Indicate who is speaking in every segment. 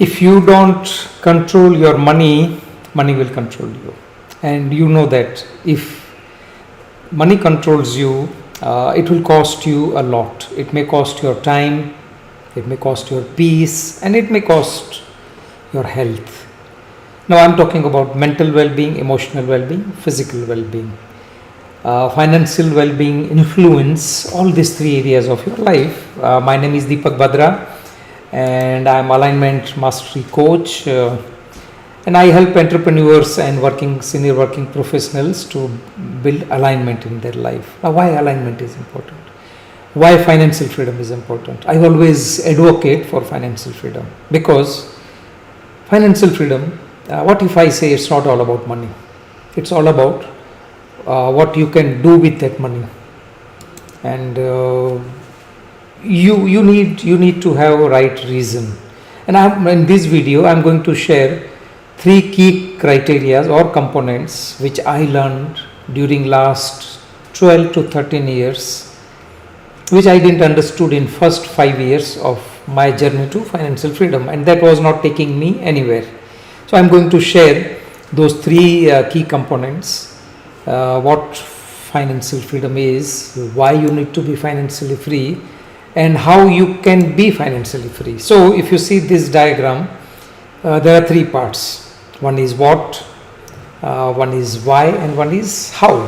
Speaker 1: If you don't control your money, money will control you. And you know that if money controls you, it will cost you a lot. It may cost your time, it may cost your peace, and it may cost your health. Now I'm talking about mental well-being, emotional well-being, physical well-being. Financial well-being influence all these three areas of your life. My name is Deepak Badra and I am alignment mastery coach, and I help entrepreneurs and senior working professionals to build alignment in their life. Now, why alignment is important? Why financial freedom is important? I always advocate for financial freedom because financial freedom, what if I say it's not all about money? It's all about what you can do with that money. And you need to have a right reason. And in this video I'm going to share 3 key criteria or components which I learned during last 12 to 13 years, which I didn't understood in first 5 years of my journey to financial freedom, and that was not taking me anywhere. So I'm going to share those 3 key components, what financial freedom is, why you need to be financially free, and how you can be financially free. So if you see this diagram, there are 3 parts. One is what, one is why, and one is how.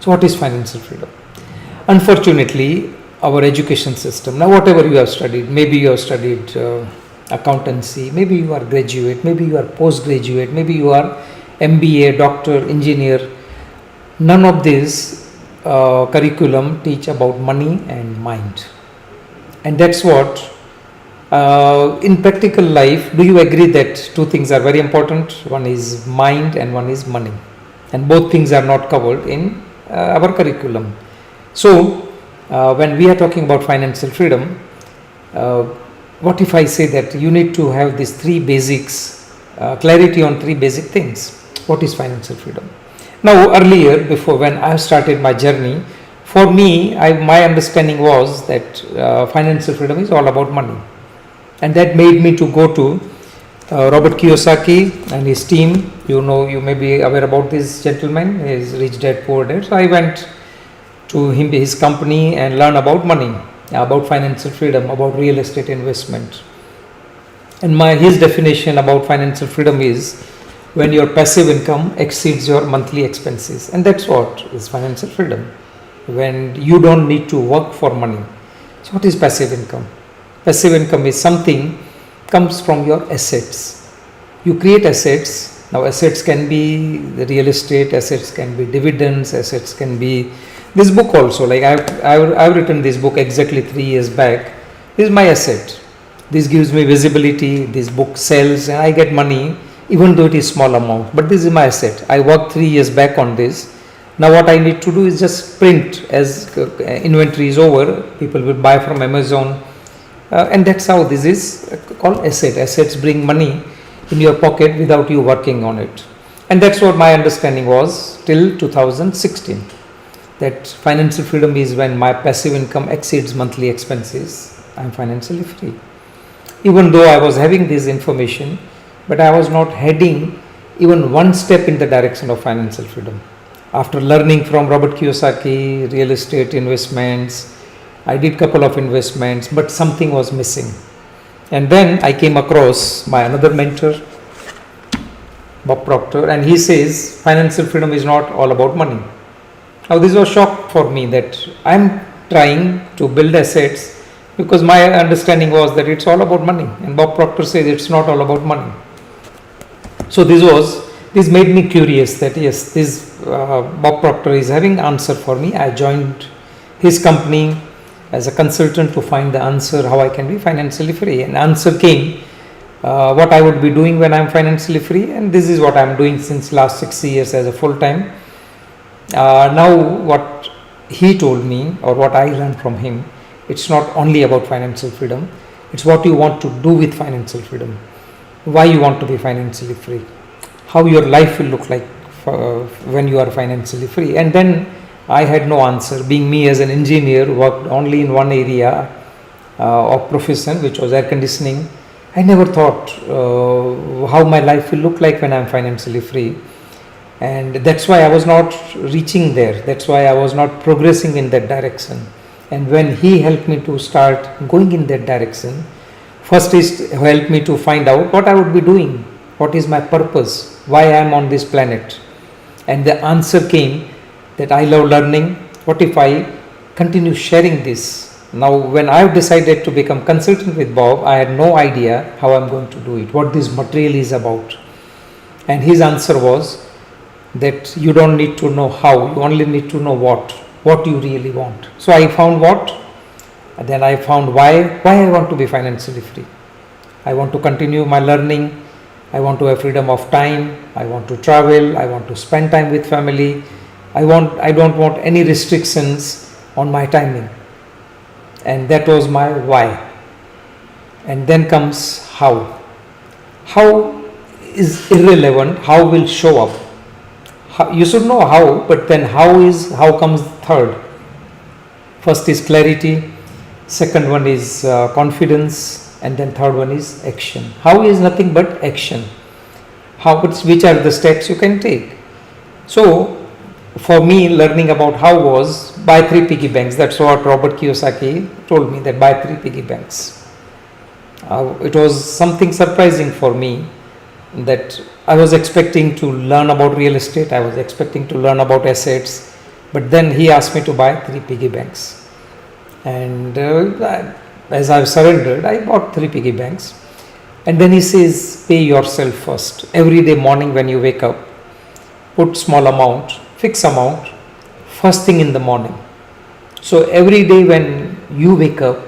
Speaker 1: So what is financial freedom? Unfortunately, our education system, now whatever you have studied, maybe you have studied accountancy, maybe you are graduate, maybe you are postgraduate, maybe you are MBA, doctor, engineer, none of this curriculum teach about money and mind. And that's what in practical life, do you agree that 2 things are very important? One is mind and one is money, and both things are not covered in our curriculum. So when we are talking about financial freedom, what if I say that you need to have these 3 basics, clarity on 3 basic things? What is financial freedom? Now earlier, before when I started my journey, for me, my understanding was that financial freedom is all about money. And that made me to go to Robert Kiyosaki and his team. You may be aware about this gentleman, he is Rich Dad Poor Dad. So I went to his company and learn about money, about financial freedom, about real estate investment. And his definition about financial freedom is when your passive income exceeds your monthly expenses. And that's what is financial freedom, when you don't need to work for money. So what is passive income? Passive income is something comes from your assets. You create assets. Now assets can be the real estate, assets can be dividends, assets can be this book also. Like I've written this book exactly 3 years back. This is my asset. This gives me visibility. This book sells and I get money, even though it is small amount. But this is my asset. I worked 3 years back on this. Now what I need to do is just print as inventory is over. People will buy from Amazon. And that's how this is called asset. Assets bring money in your pocket without you working on it. And that's what my understanding was till 2016. That financial freedom is when my passive income exceeds monthly expenses. I'm financially free. Even though I was having this information, but I was not heading even one step in the direction of financial freedom. After learning from Robert Kiyosaki, real estate investments, I did couple of investments, but something was missing. And then I came across my another mentor, Bob Proctor, and he says financial freedom is not all about money. Now this was a shock for me that I'm trying to build assets because my understanding was that it's all about money, and Bob Proctor says it's not all about money. So this made me curious that yes, this Bob Proctor is having answer for me. I joined his company as a consultant to find the answer how I can be financially free. And answer came what I would be doing when I'm financially free, and this is what I'm doing since last 6 years as a full time. Now what he told me or what I learned from him, it's not only about financial freedom, it's what you want to do with financial freedom, why you want to be financially free, how your life will look like when you are financially free. And then I had no answer, being me as an engineer, worked only in one area of profession, which was air conditioning. I never thought how my life will look like when I'm financially free. And that's why I was not reaching there. That's why I was not progressing in that direction. And when he helped me to start going in that direction, first is help me to find out what I would be doing, what is my purpose, why I am on this planet. And the answer came that I love learning. What if I continue sharing this? Now, when I decided to become consultant with Bob, I had no idea how I'm going to do it, what this material is about. And his answer was that you don't need to know how, you only need to know what you really want. So I found what, and then I found why I want to be financially free. I want to continue my learning. I want to have freedom of time. I want to travel. I want to spend time with family. I don't want any restrictions on my timing. And that was my why. And then comes how. How is irrelevant. How will show up. You should know how, but then how comes third. First is clarity. Second one is confidence. And then third one is action. How is nothing but action. Which are the steps you can take. So for me, learning about how was buy 3 piggy banks. That's what Robert Kiyosaki told me, that buy 3 piggy banks. It was something surprising for me that I was expecting to learn about real estate. I was expecting to learn about assets. But then he asked me to buy 3 piggy banks. And as I surrendered, I bought 3 piggy banks. And then he says, pay yourself first. Every day morning when you wake up, put small amount, fixed amount, first thing in the morning. So every day when you wake up,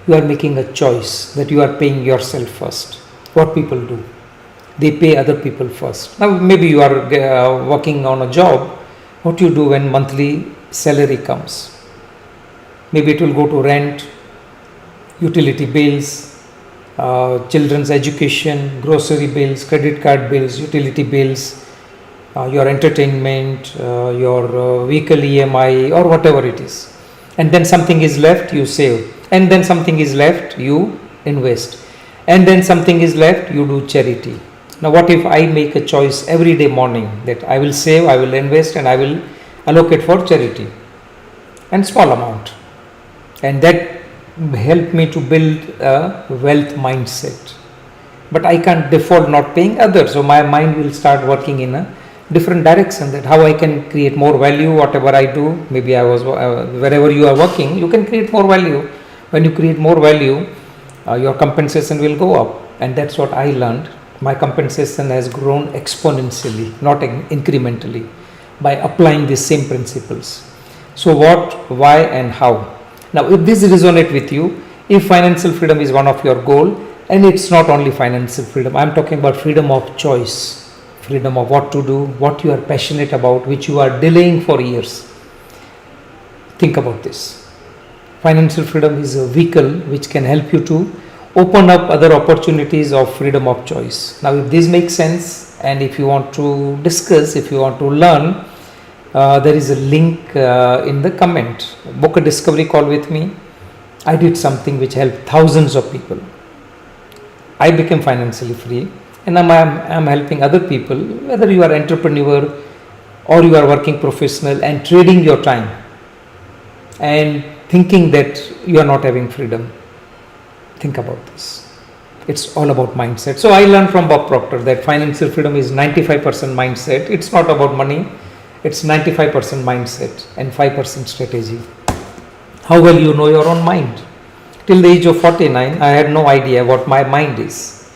Speaker 1: you are making a choice that you are paying yourself first. What people do, they pay other people first. Now maybe you are working on a job. What you do when monthly salary comes? Maybe it will go to rent, utility bills, children's education, grocery bills, credit card bills, utility bills, your entertainment, your vehicle EMI or whatever it is. And then something is left, you save. And then something is left, you invest. And then something is left, you do charity. Now what if I make a choice every day morning that I will save, I will invest, and I will allocate for charity and small amount. And that helped me to build a wealth mindset. But I can't default not paying others. So my mind will start working in a different direction, that how I can create more value, whatever I do. Maybe wherever you are working, you can create more value. When you create more value, your compensation will go up. And that's what I learned. My compensation has grown exponentially, not incrementally, by applying the same principles. So what, why, and how. Now if this resonates with you, if financial freedom is one of your goal, and it's not only financial freedom, I'm talking about freedom of choice, freedom of what to do, what you are passionate about, which you are delaying for years. Think about this. Financial freedom is a vehicle which can help you to open up other opportunities of freedom of choice. Now if this makes sense, and if you want to discuss, if you want to learn, there is a link in the comment. Book a discovery call with me. I did something which helped thousands of people. I became financially free, and I'm helping other people, whether you are entrepreneur or you are working professional and trading your time and thinking that you are not having freedom. Think about this. It's all about mindset. So I learned from Bob Proctor that financial freedom is 95% mindset. It's not about money. It's 95% mindset and 5% strategy. How well you know your own mind? Till the age of 49, I had no idea what my mind is.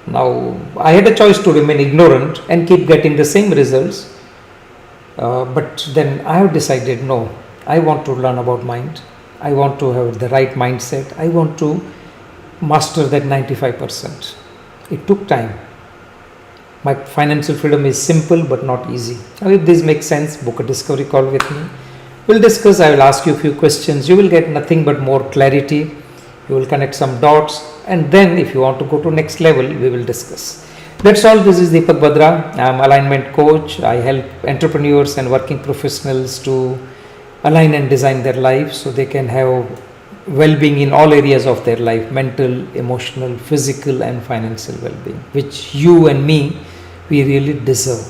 Speaker 1: Now, I had a choice to remain ignorant and keep getting the same results. But then I have decided, no, I want to learn about mind. I want to have the right mindset. I want to master that 95%. It took time. My financial freedom is simple but not easy. Now if this makes sense, book a discovery call with me. We'll discuss. I will ask you a few questions. You will get nothing but more clarity. You will connect some dots, and then if you want to go to next level, we will discuss. That's all. This is Deepak Badra. I am alignment coach. I help entrepreneurs and working professionals to align and design their lives so they can have well-being in all areas of their life: mental, emotional, physical and financial well-being, which you and me, we really deserve.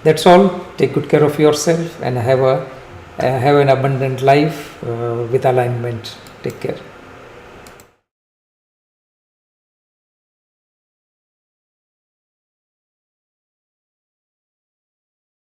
Speaker 1: That's all. Take good care of yourself and have an abundant life with alignment. Take care.